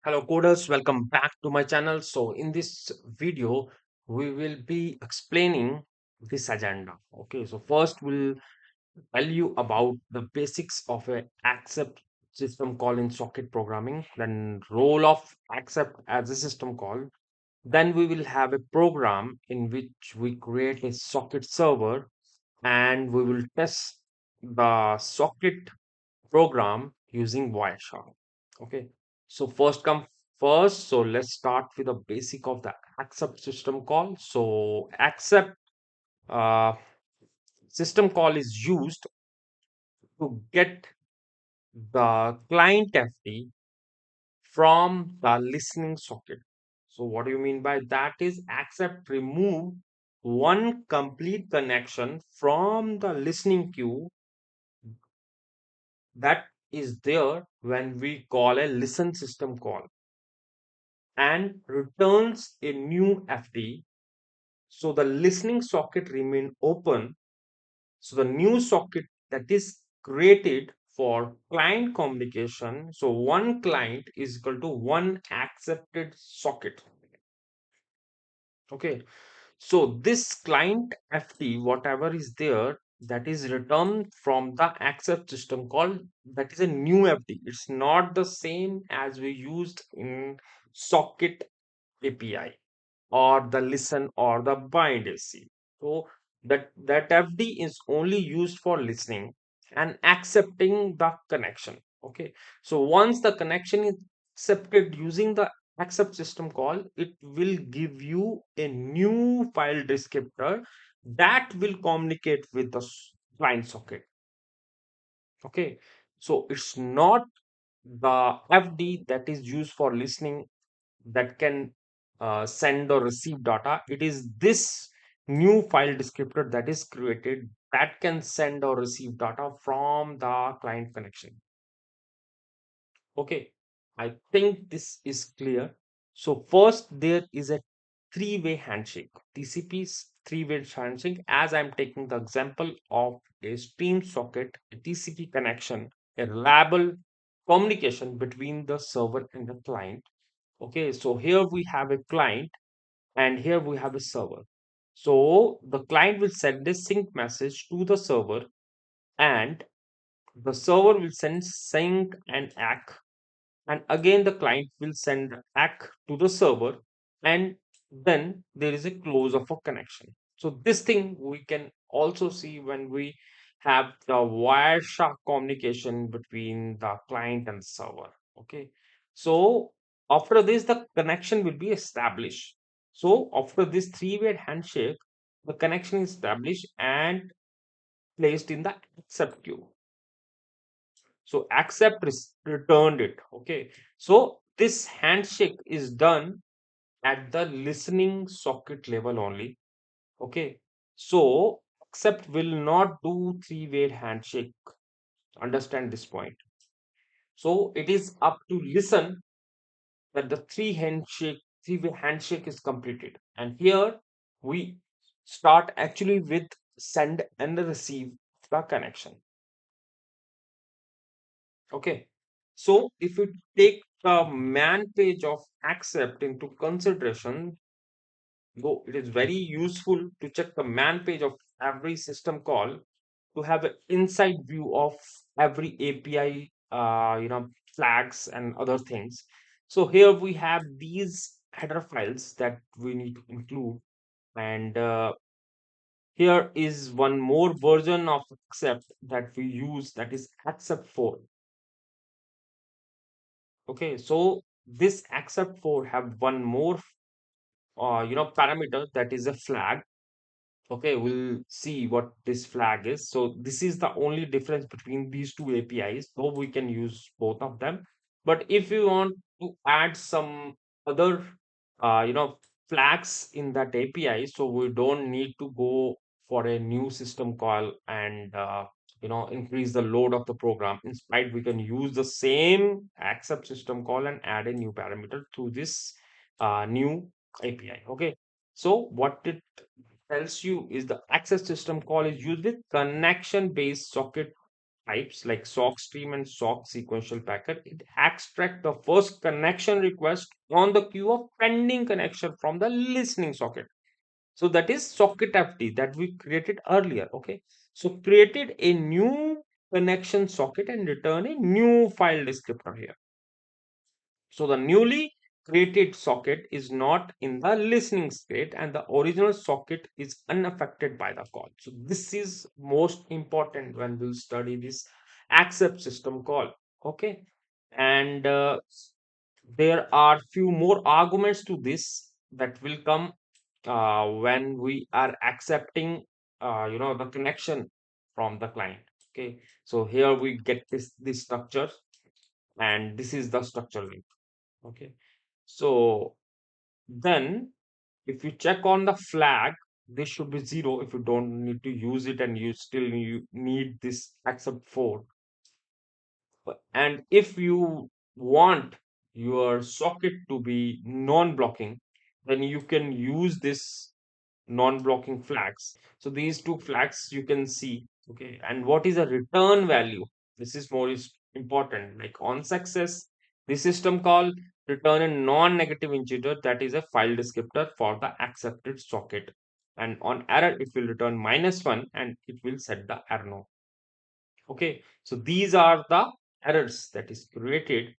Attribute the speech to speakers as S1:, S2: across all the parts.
S1: Hello coders, welcome back to my channel. So in this video, we will be explaining this agenda. Okay, so first we'll tell you about the basics of a accept system call in socket programming, then role of accept as a system call. Then we will have a program in which we create a socket server and we will test the socket program using wireshark. Okay, so first come first. So let's start with the basic of the accept system call. So accept uh, system call is used to get the client FD from the listening socket. So what do you mean by that is accept remove one complete connection from the listening queue that is there when we call a listen system call and returns a new FD. So the listening socket remain open. So the new socket that is created for client communication. So one client is equal to one accepted socket. Okay. So this client FD, whatever is there, that is returned from the accept system call. That is a new FD. It's not the same as we used in socket API or the listen or the bind AC. So that FD is only used for listening and accepting the connection. Okay. So once the connection is accepted using the accept system call, it will give you a new file descriptor that will communicate with the client socket. Okay. So it's not the FD that is used for listening that can send or receive data. It is this new file descriptor that is created that can send or receive data from the client connection. Okay, I think this is clear. So first there is a three-way handshake. TCP's three-way handshake. As I'm taking the example of a stream socket, a TCP connection, a reliable communication between the server and the client. Okay, so here we have a client and here we have a server. So the client will send a sync message to the server and the server will send sync and ACK, and again the client will send ACK to the server, and then there is a close of a connection. So this thing we can also see when we have the wireshark communication between the client and the server. Okay, so after this the connection will be established. So after this three-way handshake, the connection is established and placed in the accept queue. So accept returned it. Okay. So this handshake is done at the listening socket level only. Okay. So accept will not do three-way handshake. Understand this point. So it is up to listen that the three-way handshake is completed. And here we start actually with send and receive the connection. Okay. So if you take the man page of accept into consideration, though it is very useful to check the man page of every system call to have an inside view of every API, flags and other things. So here we have these header files that we need to include, and here is one more version of accept that we use, that is accept 4. Okay, so this accept 4 have one more parameter, that is a flag. Okay, we'll see what this flag is. So this is the only difference between these two APIs, though we can use both of them. But if you want to add some other, flags in that API, so we don't need to go for a new system call and, increase the load of the program. Instead, we can use the same accept system call and add a new parameter to this new API. Okay. So what it tells you is the access system call is used with connection based socket types like sock stream and sock sequential packet, it extract the first connection request on the queue of pending connection from the listening socket. So that is socket FD that we created earlier. Okay. So created a new connection socket and return a new file descriptor here. So the newly created socket is not in the listening state and the original socket is unaffected by the call. So this is most important when we study this accept system call. Okay. And there are few more arguments to this that will come when we are accepting the connection from the client. Okay. So here we get this structure, and this is the structure link. Okay. So then if you check on the flag, this should be zero if you don't need to use it and you still need this except for. And if you want your socket to be non-blocking, then you can use this non-blocking flags. So these two flags you can see. Okay. And what is a return value? This is more is important. Like on success, the system call return a non-negative integer that is a file descriptor for the accepted socket. And on error, it will return -1 and it will set the error no. Okay. So these are the errors that is created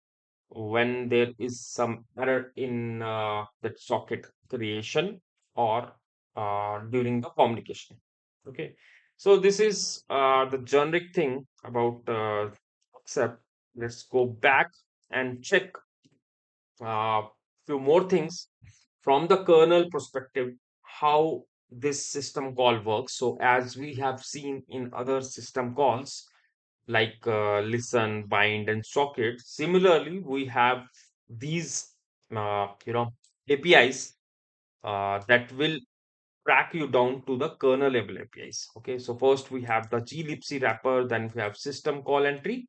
S1: when there is some error in that socket creation or during the communication. Okay, so this is the generic thing about accept. Let's go back and check few more things from the kernel perspective, how this system call works. So as we have seen in other system calls, like listen, bind, and socket. Similarly, we have these APIs that will track you down to the kernel level APIs. Okay, so first we have the glibc wrapper, then we have system call entry,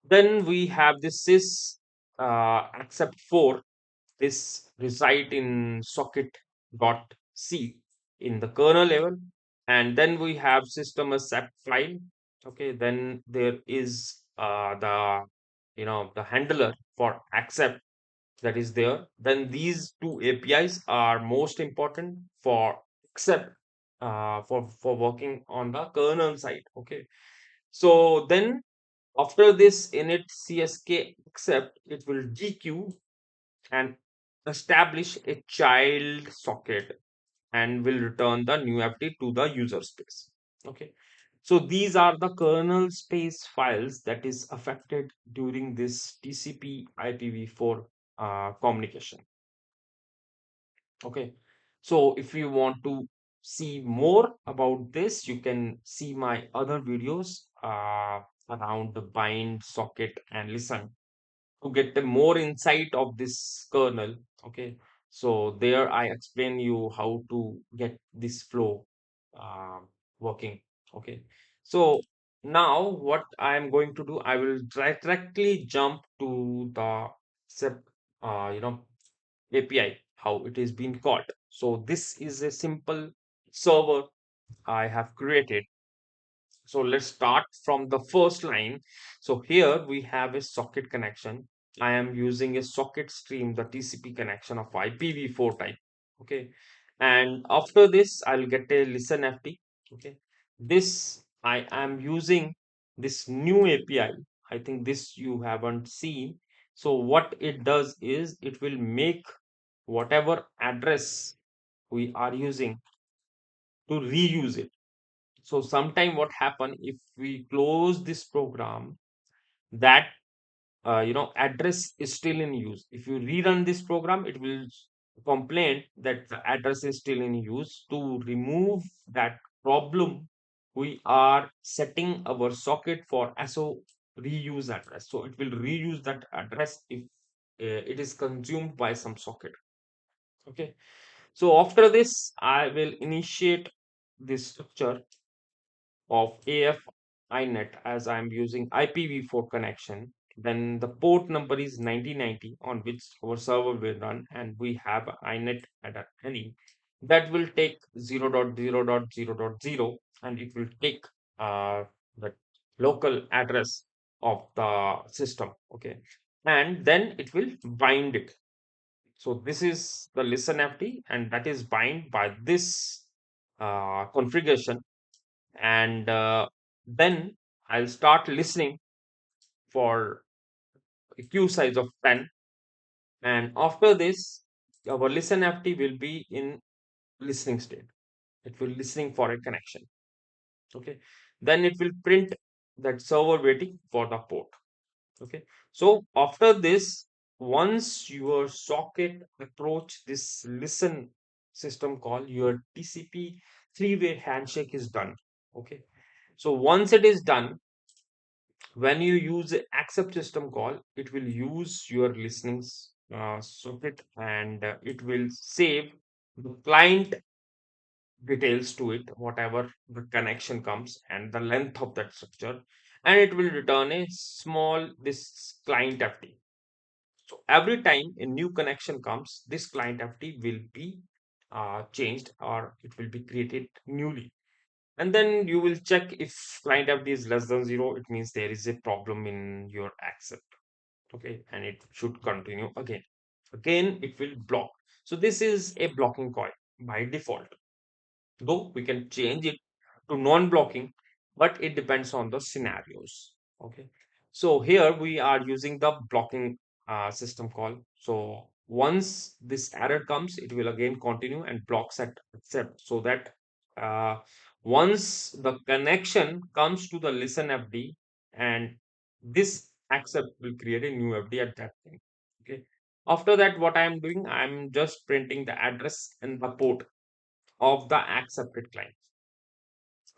S1: then we have this sys accept for this reside in socket.c in the kernel level, and then we have system accept file. Okay, then there is the handler for accept that is there. Then these two APIs are most important for accept for working on the kernel side. Okay, so then after this init csk accept, it will dequeue and establish a child socket and will return the new FD to the user space. Okay. So these are the kernel space files that is affected during this TCP IPv4 communication. Okay. So if you want to see more about this, you can see my other videos around the bind, socket, and listen to get the more insight of this kernel. Okay, so there I explain you how to get this flow uh, working. Okay, so now what I am going to do, I will directly jump to the SEP, API, how it is being called. So this is a simple server I have created. So let's start from the first line. So here we have a socket connection. I am using a socket stream, the TCP connection of IPv4 type. Okay. And after this, I'll get a listen FT. Okay. This I am using this new API. I think this you haven't seen. So what it does is it will make whatever address we are using to reuse it. So sometime what happen if we close this program, that address is still in use. If you rerun this program, it will complain that the address is still in use. To remove that problem, we are setting our socket for SO reuse address. So it will reuse that address if it is consumed by some socket. Okay. So after this, I will initiate this structure of AF INET as I'm using IPv4 connection. Then the port number is 9090 on which our server will run, and we have INET at any that will take 0.0.0.0, and it will take uh, the local address of the system. Okay. And then it will bind it. So this is the listen FD, and that is bind by this configuration. And then I'll start listening for a queue size of 10. And after this, our listen FD will be in listening state. It will listening for a connection. Okay. Then it will print that server waiting for the port. Okay. So after this, once your socket approach this listen system call, your TCP three-way handshake is done. Okay. So once it is done, when you use a accept system call, it will use your listening socket, and it will save the client details to it, whatever the connection comes and the length of that structure, and it will return a small this client FT. So every time a new connection comes, this client FT will be changed, or it will be created newly. And then you will check if client FT is less than zero, it means there is a problem in your accept. Okay, and it should continue again. Again, it will block. So this is a blocking coil by default, though we can change it to non-blocking, but it depends on the scenarios. Okay, so here we are using the blocking system call. So once this error comes, it will again continue and blocks at accept, so that uh, once the connection comes to the listen FD, and this accept will create a new FD at that time. Okay, after that, what I am doing, I am just printing the address and the port of the accepted client,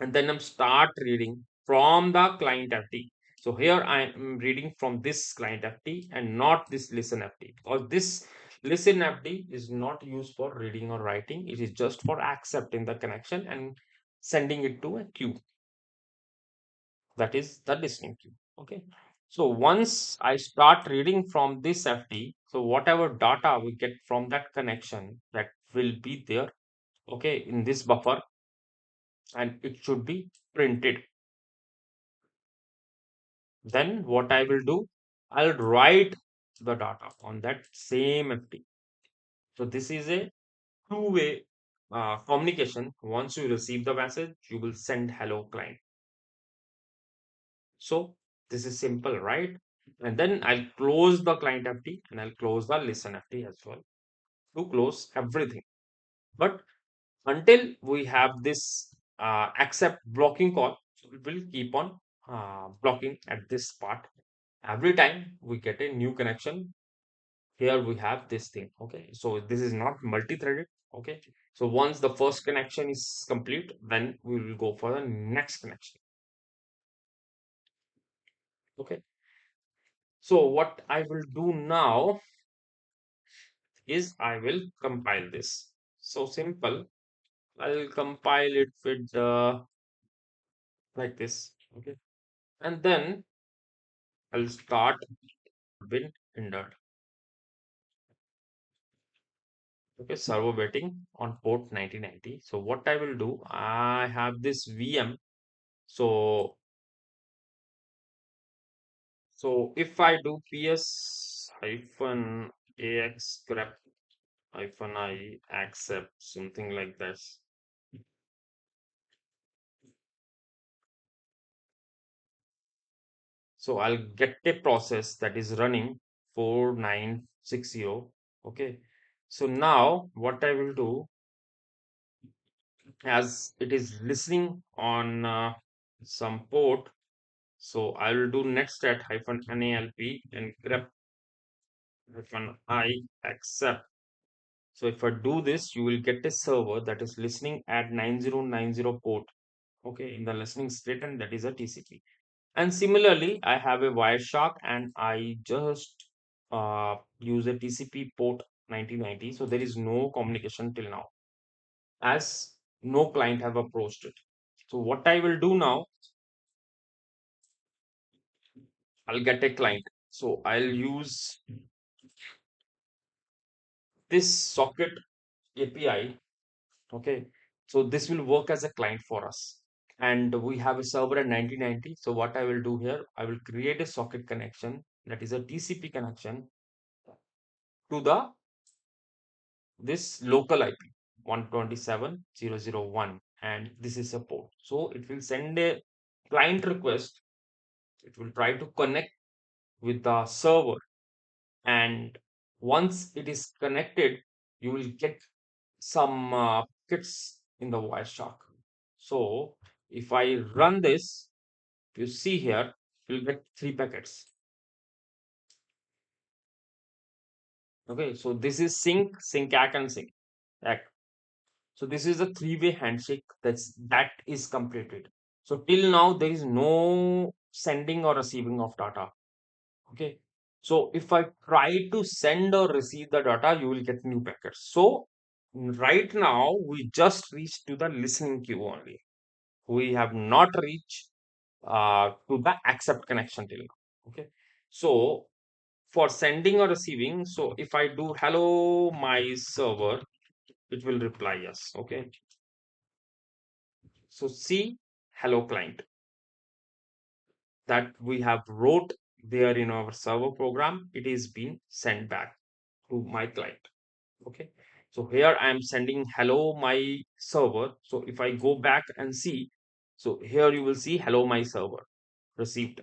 S1: and then I'm start reading from the client FT. So here I am reading from this client FT and not this listen FT, because this listen FT is not used for reading or writing. It is just for accepting the connection and sending it to a queue, that is the listening queue. Okay. So once I start reading from this FT, so whatever data we get from that connection, that will be there, okay, in this buffer, and it should be printed. Then what I will do, I'll write the data on that same FT. So this is a two-way communication. Once you receive the message, you will send hello client. So this is simple, right? And then I'll close the client FT and I'll close the listen FT as well to close everything. But until we have this accept blocking call, so it will keep on blocking at this part. Every time we get a new connection, here we have this thing. Okay, so this is not multi-threaded. Okay, so once the first connection is complete, then we will go for the next connection. Okay, so what I will do now is I will compile this. So simple. I'll compile it with like this. Okay, and then I'll start bin hindered. Okay, server waiting on port 9090. So what I will do, I have this VM. So if I do ps hyphen ax grep hyphen I accept something like this. So I'll get a process that is running 4960. Okay. So now what I will do, as it is listening on some port, so I will do next at hyphen NALP and grep hyphen I accept. So if I do this, you will get a server that is listening at 9090 port. Okay, in the listening state, and that is a TCP. And similarly, I have a wireshark and I just use a TCP port 9090. So there is no communication till now, as no client have approached it. So what I will do now, I'll get a client. So I'll use this socket API. Okay. So this will work as a client for us. and we have a server at 9090. So what I will do here, I will create a socket connection, that is a TCP connection to the this local IP 127.0.0.1, and this is a port. So it will send a client request. It will try to connect with the server, and once it is connected, you will get some packets in the wireshark. So if I run this, you see here, you'll get three packets. Okay, so this is sync ACK, and sync ACK. So this is a three-way handshake that is completed. So till now there is no sending or receiving of data. Okay. So if I try to send or receive the data, you will get new packets. So right now we just reached to the listening queue only. We have not reached to the accept connection till now. Okay. So for sending or receiving, so if I do hello my server, it will reply yes. Okay. So see hello client that we have wrote there in our server program, it is being sent back to my client. Okay. So here I am sending hello my server. So if I go back and see, so here you will see hello my server received.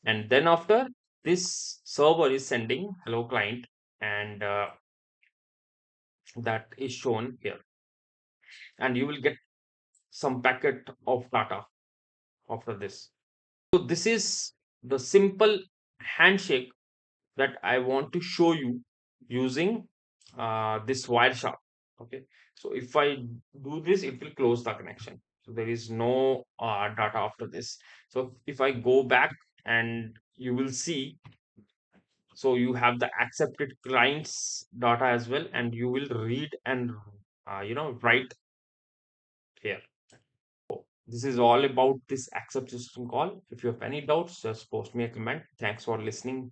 S1: And then after this server is sending hello client, and that is shown here. And you will get some packet of data after this. So this is the simple handshake that I want to show you using this wireshark. Okay, so if I do this, it will close the connection. So there is no data after this. So if I go back, and you will see, so you have the accepted clients data as well, and you will read and write here. This is all about this accept system call. If you have any doubts, just post me a comment. Thanks for listening.